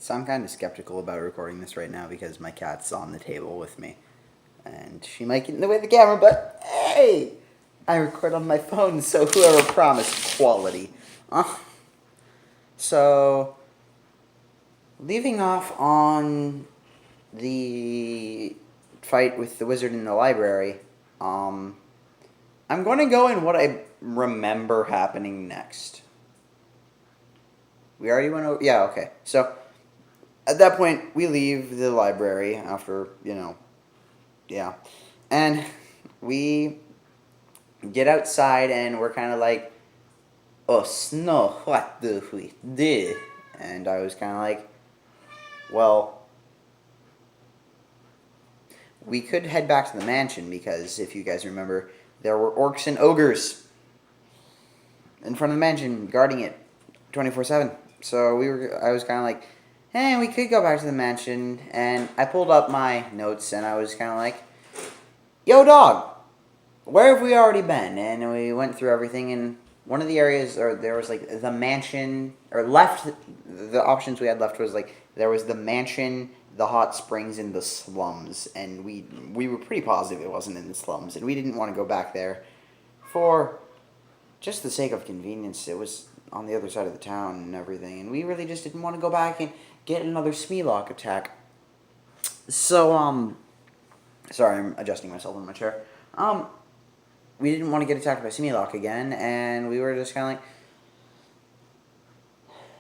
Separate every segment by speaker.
Speaker 1: So I'm kind of skeptical about recording this right now because my cat's on the table with me. And she might get in the way of the camera, but hey! I record on my phone, so whoever promised quality. So, leaving off on the fight with the wizard in the library, I'm going to go in what I remember happening next. We already went over. Yeah, okay. So, at that point, we leave the library after, yeah. And we get outside and we're kind of like, oh, Snow, what do we do? And I was kind of like, well, we could head back to the mansion because if you guys remember, there were orcs and ogres in front of the mansion guarding it 24/7. So I was kind of like, hey, we could go back to the mansion. And I pulled up my notes and I was kind of like, yo, dog, where have we already been? And we went through everything, and one of the areas, or there was like the mansion, or left, the options we had left was like, there was the mansion, the hot springs, and the slums. And we were pretty positive it wasn't in the slums, and we didn't want to go back there for just the sake of convenience. It was on the other side of the town and everything, and we really just didn't want to go back and get another Smeelock attack. So, sorry, I'm adjusting myself in my chair. We didn't want to get attacked by Smeelock again, and we were just kind of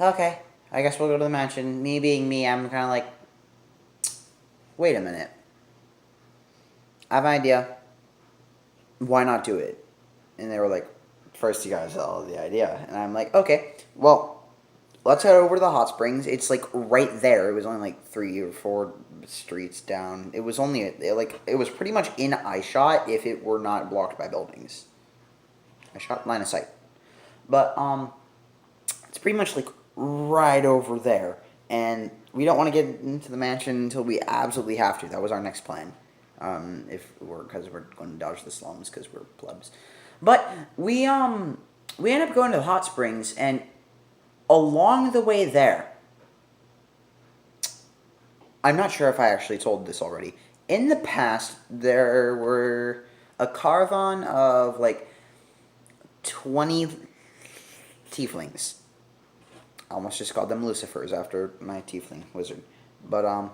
Speaker 1: like, okay, I guess we'll go to the mansion. Me being me, I'm kind of like, wait a minute. I have an idea. Why not do it? And they were like, first you gotta sell the idea. And I'm like, okay, well, let's head over to the hot springs. It's like right there. It was only like 3 or 4 streets down. It was only it was pretty much in eye shot if it were not blocked by buildings. I shot line of sight. But it's pretty much like right over there. And we don't want to get into the mansion until we absolutely have to. That was our next plan. Because we're going to dodge the slums because we're plebs. But we end up going to the hot springs, and along the way there, I'm not sure if I actually told this already. In the past, there were a caravan of like 20 tieflings. I almost just called them Lucifers after my tiefling wizard. But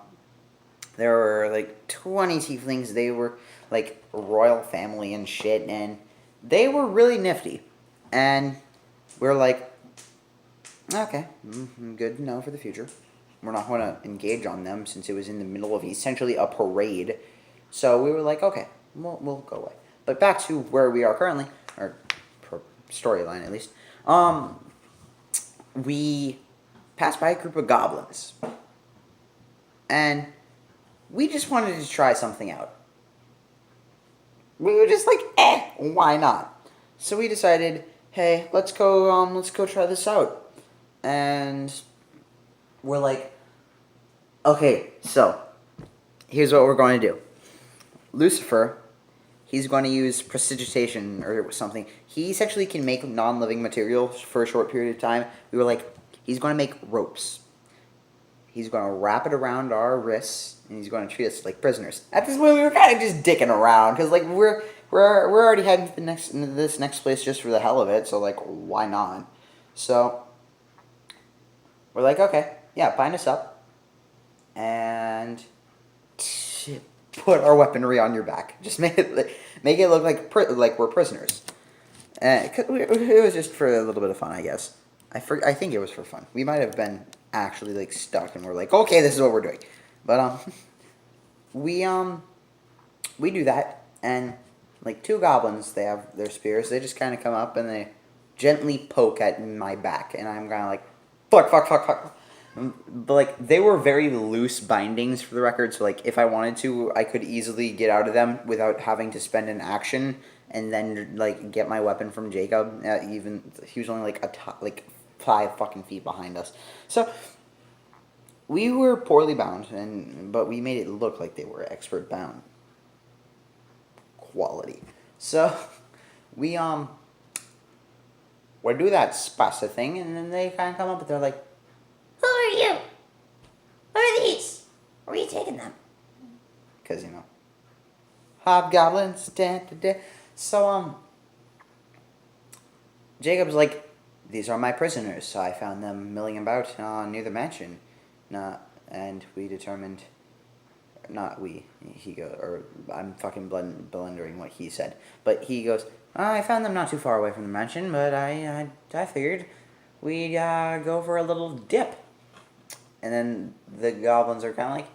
Speaker 1: there were like 20 tieflings. They were like royal family and shit, and they were really nifty. And we're like, okay, good to know for the future. We're not going to engage on them since it was in the middle of essentially a parade. So we were like, okay, we'll go away. But back to where we are currently, or storyline at least. We passed by a group of goblins. And we just wanted to try something out. We were just like, why not? So we decided, hey, let's go try this out. And we're like, okay, so here's what we're going to do. Lucifer, he's going to use prestidigitation or something. He essentially can make non-living material for a short period of time. We were like, he's going to make ropes. He's going to wrap it around our wrists, and he's going to treat us like prisoners. At this point, we were kind of just dicking around because like we're already heading to this next place just for the hell of it. So like, why not? So we're like, okay, yeah, bind us up, and put our weaponry on your back. Just make it look like we're prisoners. It was just for a little bit of fun, I guess. I think it was for fun. We might have been actually like stuck, and we're like, okay, this is what we're doing. But we do that, and like 2 goblins, they have their spears. They just kind of come up and they gently poke at my back, and I'm kind of like, fuck. But like they were very loose bindings for the record, so like if I wanted to, I could easily get out of them without having to spend an action and then like get my weapon from Jacob. Even he was only like 5 fucking feet behind us, so we were poorly bound, but we made it look like they were expert bound. Quality. So we do that spasa thing, and then they kind of come up and they're like, "Who are you?" Hobgoblins. Da, da, da. So, Jacob's like, these are my prisoners. So I found them milling about near the mansion. And we determined, not we, he goes, or I'm fucking blundering what he said. But he goes, I found them not too far away from the mansion, but I figured we'd go for a little dip. And then the goblins are kind of like,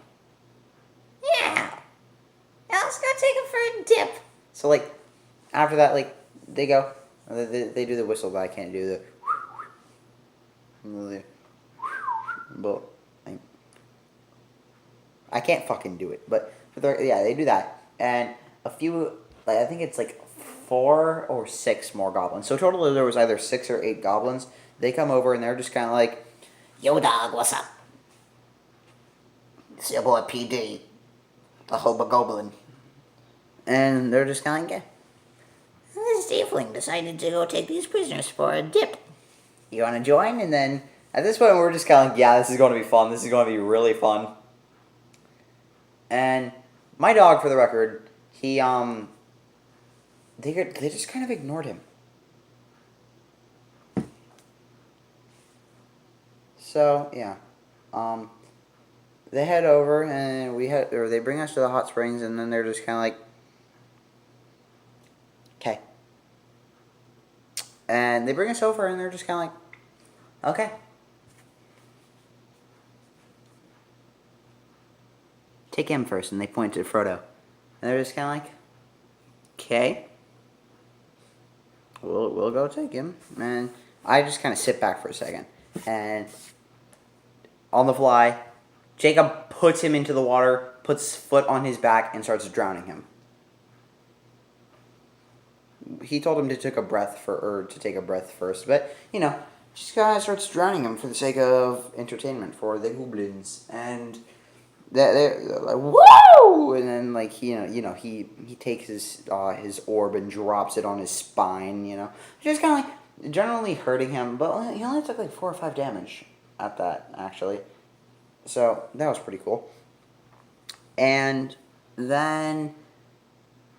Speaker 1: yeah, let's go take them for a dip. So, like, after that, like, they go, they do the whistle, but I can't do the, but I can't fucking do it. But, yeah, they do that. And a few, like, I think it's like 4 or 6 more goblins. So, totally there was either 6 or 8 goblins. They come over and they're just kind of like, yo, dog, what's up? It's your boy PD, the Hobogoblin. And they're just kind of like, yeah, this tiefling decided to go take these prisoners for a dip. You want to join? And then at this point, we're just kind of like, yeah, this is going to be fun. This is going to be really fun. And my dog, for the record, he they just kind of ignored him. So yeah, they head over and they bring us to the hot springs, and then they're just kind of like, okay. And they bring us over, and they're just kind of like, okay. Take him first, and they point to Frodo. And they're just kind of like, okay. We'll go take him. And I just kind of sit back for a second. And on the fly, Jacob puts him into the water, puts foot on his back, and starts drowning him. He told him to take a breath first, but just kind of starts drowning him for the sake of entertainment for the goblins, and they're like, whoa! And then like he takes his orb and drops it on his spine, just kind of like generally hurting him, but he only took like 4 or 5 damage at that actually, so that was pretty cool. And then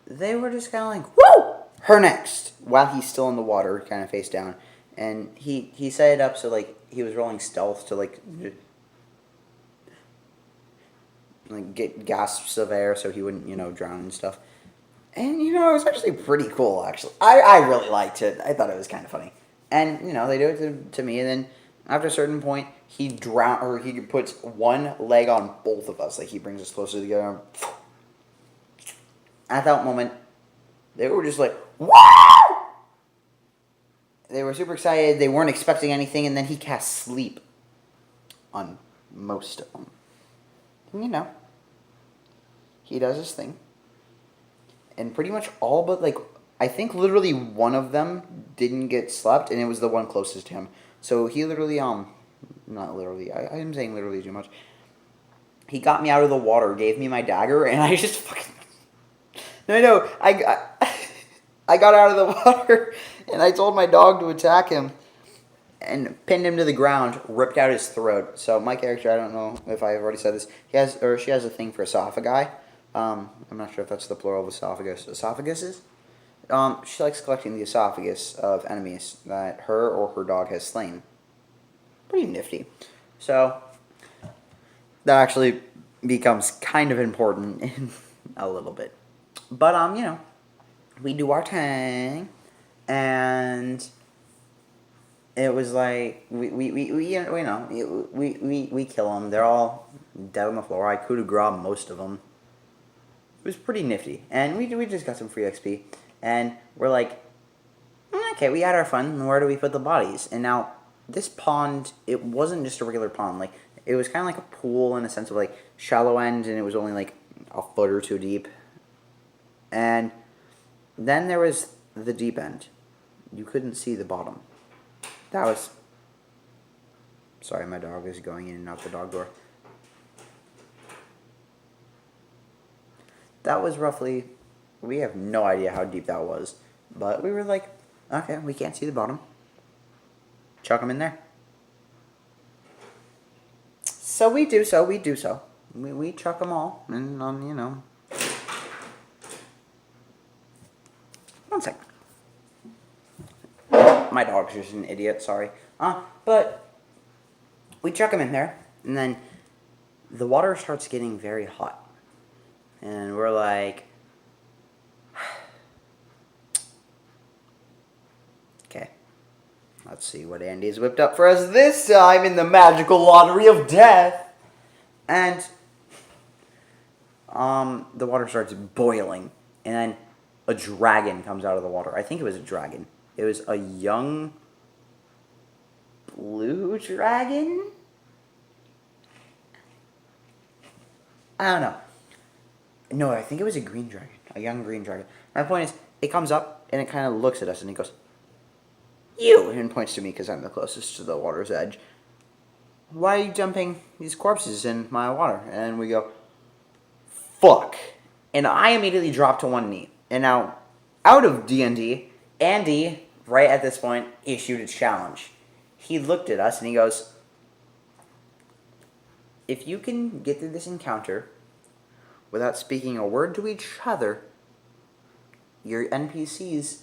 Speaker 1: they were just kind of like, woo! Her next, while he's still in the water, kind of face down. And he set it up so, like, he was rolling stealth to, like get gasps of air so he wouldn't, drown and stuff. And, it was actually pretty cool, actually. I really liked it. I thought it was kind of funny. And, they do it to me, and then after a certain point, he puts one leg on both of us. Like, he brings us closer together. At that moment, they were just like, wow! They were super excited. They weren't expecting anything, and then he cast sleep on most of them. And, he does his thing. And pretty much all but, like, I think literally one of them didn't get slept, and it was the one closest to him. So he literally, not literally, I'm saying literally too much. He got me out of the water, gave me my dagger, and I just fucking... No, I got out of the water, and I told my dog to attack him, and pinned him to the ground, ripped out his throat. So my character, I don't know if I've already said this, she has a thing for esophagi. I'm not sure if that's the plural of esophagus. Esophaguses? She likes collecting the esophagus of enemies that her or her dog has slain. Pretty nifty. So that actually becomes kind of important in a little bit. But, we do our thing, and it was like, we kill them. They're all dead on the floor. I coup de grace most of them. It was pretty nifty, and we just got some free XP, and we're like, okay, we had our fun, where do we put the bodies? And now, this pond, it wasn't just a regular pond, like, it was kind of like a pool in a sense of, like, shallow end, and it was only, like, a foot or 2 deep. And then there was the deep end. You couldn't see the bottom. That was... Sorry, my dog is going in and out the dog door. That was roughly... We have no idea how deep that was. But we were like, okay, we can't see the bottom. Chuck them in there. So we do so. We chuck them all. And, My dog's just an idiot, sorry. But we chuck him in there, and then the water starts getting very hot. And we're like, okay, let's see what Andy's whipped up for us this time in the magical lottery of death. And the water starts boiling, and then a dragon comes out of the water. I think it was a dragon. It was a young blue dragon? I don't know. No, I think it was a green dragon. A young green dragon. My point is, it comes up, and it kind of looks at us, and it goes, "You!" and points to me, because I'm the closest to the water's edge. "Why are you dumping these corpses in my water?" And we go, "Fuck." And I immediately drop to one knee. And now, out of D&D, Andy, right at this point, issued a challenge. He looked at us and he goes, "If you can get through this encounter without speaking a word to each other, your NPCs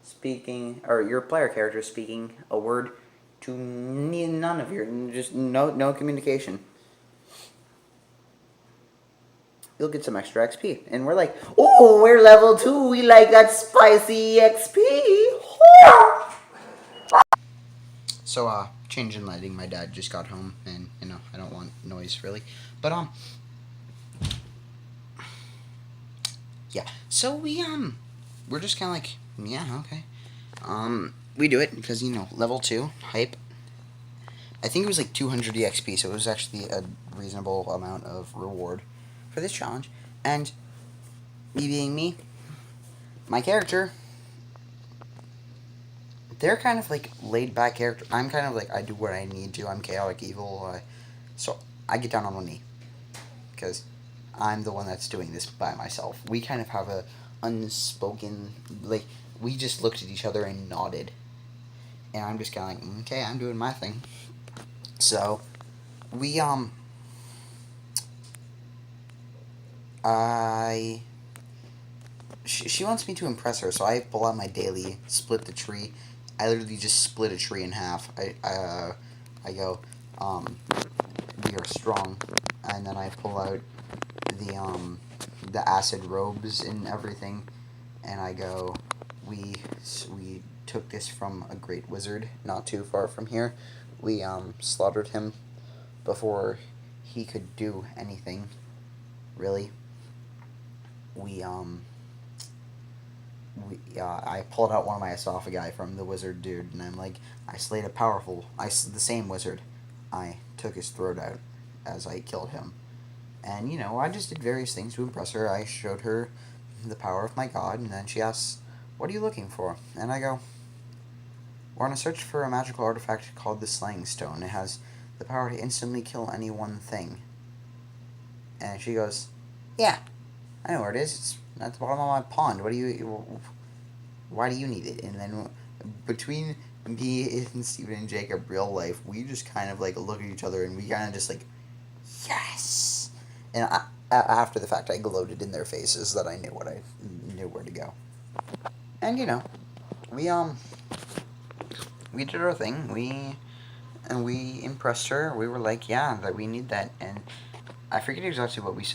Speaker 1: speaking, or your player character speaking a word to none of your, just no communication, you'll get some extra XP." And we're like, "Oh, we're level 2. We like that spicy XP." So, change in lighting. My dad just got home, and, I don't want noise, really. But, yeah. So, we're just kind of like, yeah, okay. We do it because, level 2, hype. I think it was like 200 EXP, so it was actually a reasonable amount of reward for this challenge. And me being me, my character, they're kind of like laid back character. I'm kind of like, I do what I need to. I'm chaotic evil. So I get down on one knee because I'm the one that's doing this by myself. We kind of have a unspoken, like, we just looked at each other and nodded. And I'm just kind of like, okay, I'm doing my thing. So we, she wants me to impress her, so I pull out my daily, split the tree. I literally just split a tree in half. I go, "We are strong," and then I pull out the acid robes and everything, and I go, we took this from a great wizard not too far from here. We slaughtered him before he could do anything, really. I pulled out one of my esophagi from the wizard dude, and I'm like, I slayed the same wizard. I took his throat out as I killed him. And, I just did various things to impress her. I showed her the power of my god, and then she asks, "What are you looking for?" And I go, "We're on a search for a magical artifact called the Slaying Stone. It has the power to instantly kill any one thing." And she goes, "Yeah, I know where it is. It's at the bottom of my pond. Why do you need it?" And then between me and Steven and Jacob, real life, we just kind of like look at each other and we kind of just like, yes. And after the fact, I gloated in their faces that I knew where to go. And we did our thing. We impressed her. We were like, yeah, that we need that. And I forget exactly what we said.